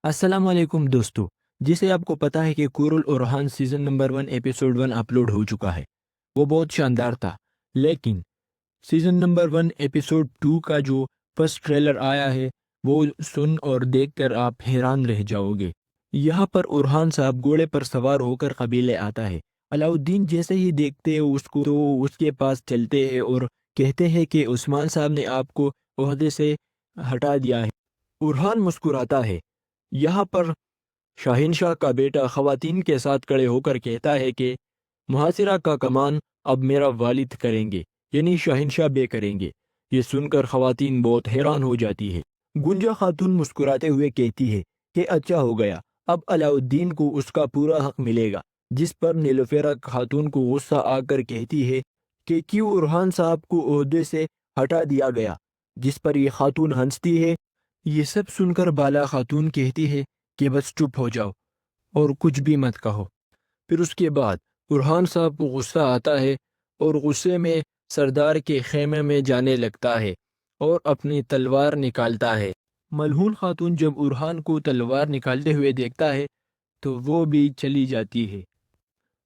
अस्सलाम वालेकुम दोस्तों। जिसे आपको पता है कि कुरुल और हान सीज़न नंबर 1 एपिसोड 1 अपलोड हो चुका है। वो बहुत शानदार था। लेकिन सीज़न नंबर 1 एपिसोड 2 का जो फर्स्ट ट्रेलर आया है वो सुन और देखकर आप हैरान रह जाओगे। यहाँ पर उरहान साहब घोड़े पर सवार होकर कबीले आता है। अलाउद्दीन जैसे ही देखते हैं उसको तो उसके पास चलते हैं और कहते हैं कि उस्मान साहब ने आपको ओहदे से हटा दिया है। उरहान मुस्कुराता है। यहाँ पर शाहिनशाह का बेटा ख़वातीन के साथ खड़े होकर कहता है कि मुहासिरा का कमान अब मेरा वालिद करेंगे, यानी शाहिनशाह बे करेंगे। ये सुनकर ख़वातीन बहुत हैरान हो जाती है। गुंजा खातून मुस्कुराते हुए कहती है कि अच्छा हो गया, अब अलाउद्दीन को उसका पूरा हक मिलेगा। जिस पर नीलुफेरा खातून को गुस्सा आकर कहती है कि क्यों उरहान साहब को ओहदे से हटा दिया गया। जिस पर ये खातून हंसती है। ये सब सुनकर बाला खातून कहती है कि बस चुप हो जाओ और कुछ भी मत कहो। फिर उसके बाद बुरहान साहब को गुस्सा आता है और गुस्से में सरदार के खेमे में जाने लगता है और अपनी तलवार निकालता है। मलहून खातून जब बुरहान को तलवार निकालते हुए देखता है तो वो भी चली जाती है।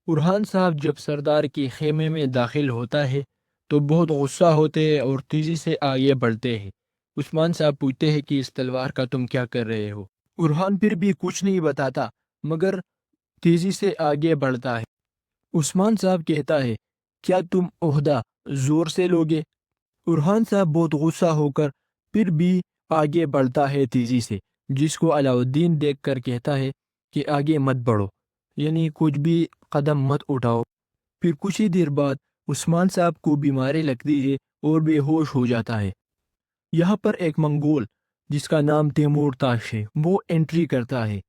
बुरहान साहब जब सरदार के खेमे में दाखिल होता है तो बहुत गुस्सा होते हैं और तेजी से आगे बढ़ते हैं। उस्मान साहब पूछते हैं कि इस तलवार का तुम क्या कर रहे हो। बुरहान फिर भी कुछ नहीं बताता मगर तेजी से आगे बढ़ता है। उस्मान साहब कहता है क्या तुम ओहदा जोर से लोगे। बुरहान साहब बहुत गुस्सा होकर फिर भी आगे बढ़ता है तेजी से, जिसको अलाउद्दीन देखकर कहता है कि आगे मत बढ़ो, यानी कुछ भी कदम मत उठाओ। फिर कुछ ही देर बाद उस्मान साहब को बीमारी लगती है और बेहोश हो जाता है। यहाँ पर एक मंगोल जिसका नाम तैमूर ताश है वो एंट्री करता है।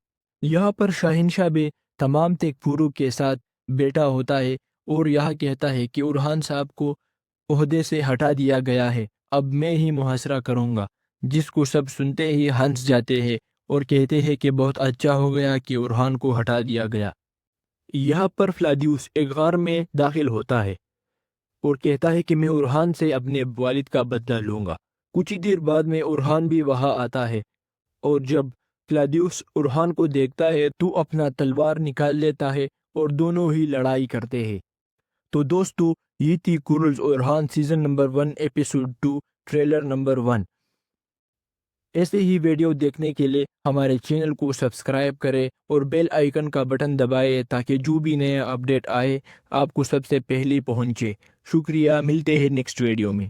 यहाँ पर शाहिनशाह बे तमाम तेकफुरू के साथ बैठा होता है और यह कहता है कि उरहान साहब को ओहदे से हटा दिया गया है, अब मैं ही मुहासरा करूँगा। जिसको सब सुनते ही हंस जाते हैं और कहते हैं कि बहुत अच्छा हो गया कि उरहान को हटा दिया गया। यहाँ पर फ्लादियुस एक गार में दाखिल होता है और कहता है कि मैं उरहान से अपने वालिद का बदला लूँगा। कुछ ही देर बाद में उरहान भी वहाँ आता है और जब क्लादियुस उरहान को देखता है तो अपना तलवार निकाल लेता है और दोनों ही लड़ाई करते हैं। तो दोस्तों ये थी Kurulus Orhan season number 1 episode 2 trailer number 1। ऐसे ही वीडियो देखने के लिए हमारे चैनल को सब्सक्राइब करें और बेल आइकन का बटन दबाएं ताकि जो भी नया अपडेट आए आपको सबसे पहले पहुंचे। शुक्रिया, मिलते हैं नेक्स्ट वीडियो में।